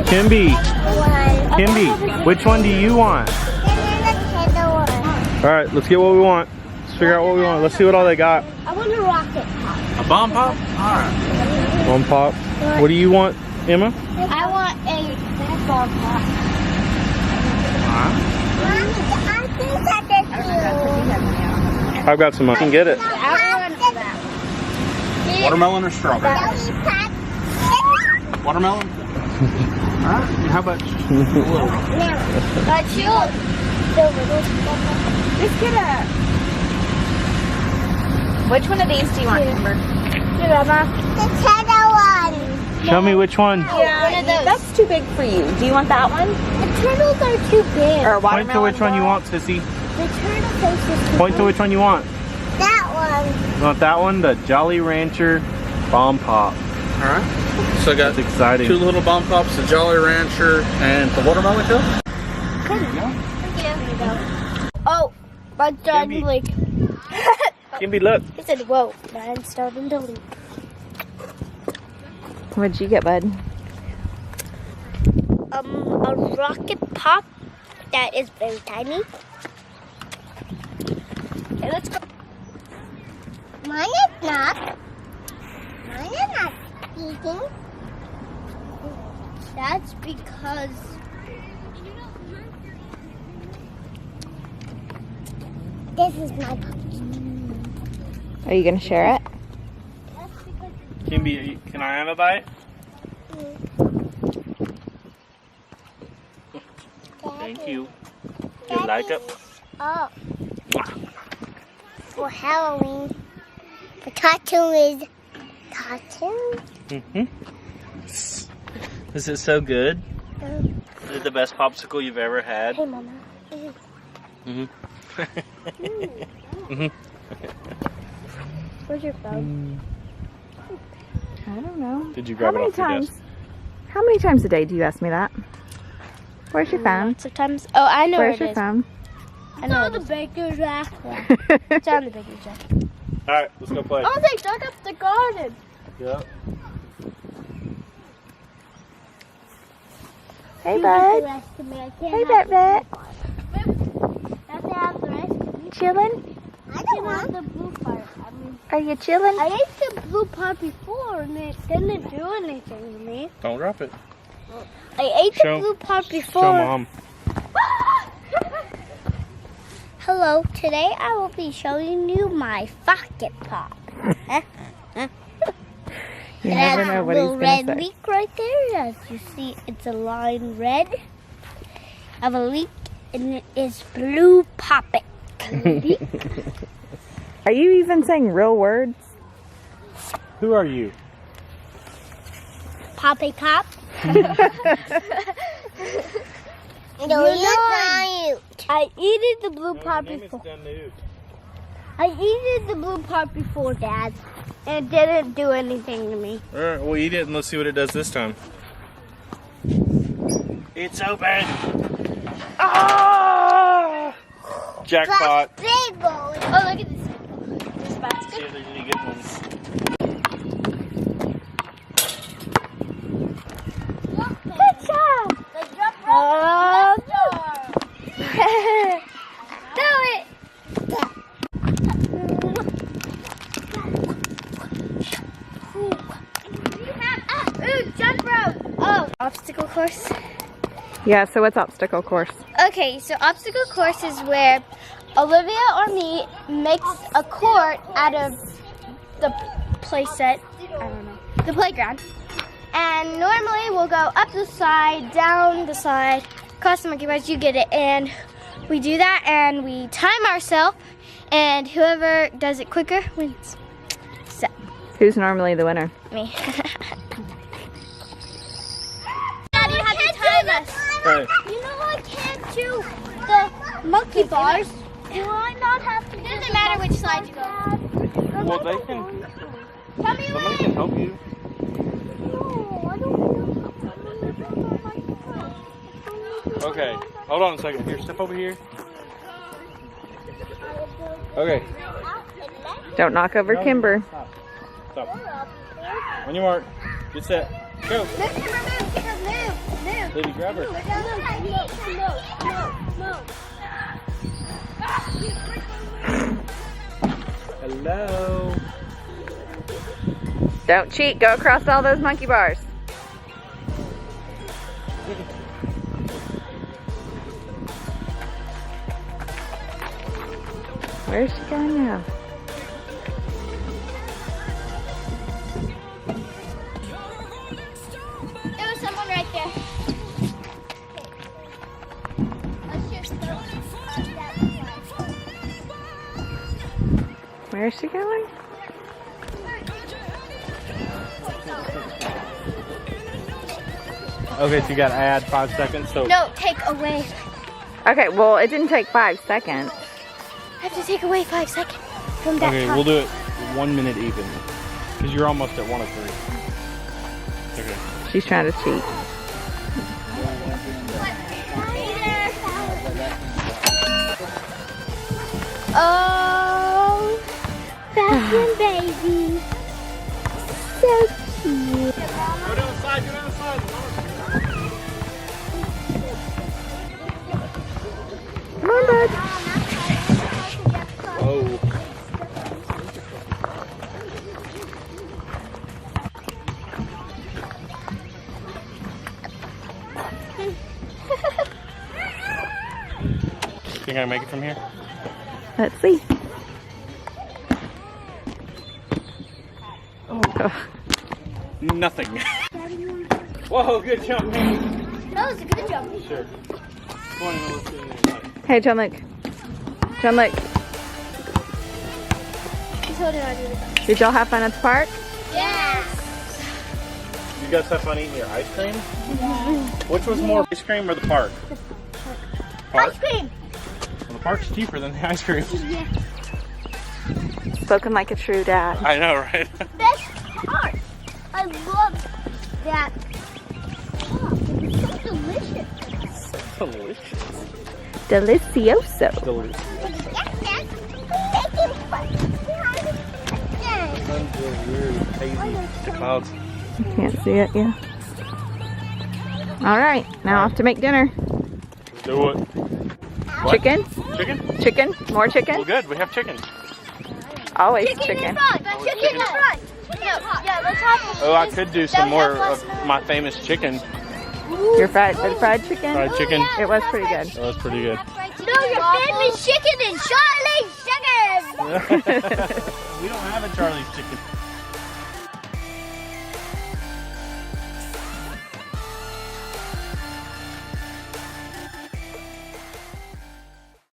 Kimby, which one do you want? All right, let's get what we want. Let's figure out what we want. Let's see what all they got. I want a rocket pop. A bomb pop? All right. Bomb pop. What do you want, Emma? I want a bomb pop. I've got some money. You can get it. Watermelon or strawberry? Watermelon? Alright, how about Let's get a... Which one of these do you want, Amber? The turtle one. Show me which one. Yeah, That's too big for you. Do you want that one? the turtles are too big. Or Point to which one you want, sissy. The turtle face is too Point to big. which one you want. That one. You want that one? The Jolly Rancher Bomb Pop. Alright. So I got That's exciting. 2 little bomb pops, the Jolly Rancher, and the watermelon cup. There you go. Oh, mine's starting to leak. Kimby, look. He said, whoa, mine's starting to leak. What'd you get, bud? A rocket pop that is very tiny. Okay, let's go. Mine is not. Mine is not eating. That's because this is my pumpkin. Are you gonna share it? That's because Kimby, can I have a bite? Thank you. You like it? Oh. For Halloween, the cartoon is cartoon. Is it so good? Is it the best popsicle you've ever had? Hey, Mama. Where's your phone? I don't know. Did you grab it off your desk? How many times a day do you ask me that? Where's your phone? Lots of times. Oh, I know Where's where your it is. phone? I know the baker's rack. It's on the baker's rack. Alright, let's go play. Oh, they dug up the garden. Yep. Hey, bud. Hey, Vet. Chilling? I don't want the blue part. Are you chilling? I ate the blue part before and it didn't do anything to me. Don't drop it. I ate the blue part before. Show Mom. Hello, today I will be showing you my rocket pop. You never know what he's little gonna red say. leak right there. As you see, it's a line red. I have a leak and it is blue popping. Are you even saying real words? Who are you? Poppy pop. No, I eated the blue part before. I eated the blue part before, Dad, and it didn't do anything to me. Alright, we'll eat it and let's see what it does this time. It's open! Ah! Jackpot! Big boy. Oh, look at this. This See basket. if there's any good ones. Good job. The jump rope. Do it. Ooh, jump rope. Oh, obstacle course. Yeah, so what's obstacle course? Okay, so obstacle course is where Olivia or me makes a court out of the play set, I don't know, the playground. And normally we'll go up the side, down the side, across the monkey bars, you get it. And we do that and we time ourselves and whoever does it quicker wins. So, Who's normally the winner? me. Dad, you have to time us. Right. You know I can't do the monkey bars. Do I not have to? It doesn't matter which side you go. Well, they can. Tell me Somebody when. can help you. No, I don't know. Okay, hold on a second. Here, step over here. Okay. Don't knock over Kimber. Stop. Stop. On your mark. Get set. Go. Move. Lady, grab her. Hello. Don't cheat. Go across all those monkey bars. Where's she going now? There was someone right there. Let's just throw that one. Where is she going? Okay, so you gotta add 5 seconds. So No, take away. Okay, well, it didn't take 5 seconds. I have to take away 5 seconds from that okay, time. we'll do it 1 minute even, because you're almost at 1 of 3. Okay. She's trying to cheat. Oh, fashion baby. So cute. Go down the side. Go down the side. Come on, bud. Oh. Think I can make it from here? Let's see. Oh. Nothing. Whoa, good jump, man. That was a good jump. Sure. Go on, let's do it. Hey, John Luke. John Luke, He's holding on to it. did y'all have fun at the park? Yes. You guys have fun eating your ice cream? Which was more, ice cream or the park? Park? Ice cream. Well, the park's cheaper than the ice cream. Yeah. Spoken like a true dad. I know, right? Best part. I love that. Oh, it's so delicious. Delicious. Delicioso. Delicious. Sun's really weird, hazy. The clouds. You can't see it, yeah. All right, now off to make dinner. Do it. What? Chicken? Chicken? Chicken? More chicken? Well, good. We have chicken. Always Chicken chicken. in front. Chicken in front. Yeah, let's have. Oh, I could do some more of my famous chicken. Your fried chicken? Fried chicken. It was pretty good. That was pretty good. No, your famous chicken and Charlie's chicken. We don't have a Charlie's chicken.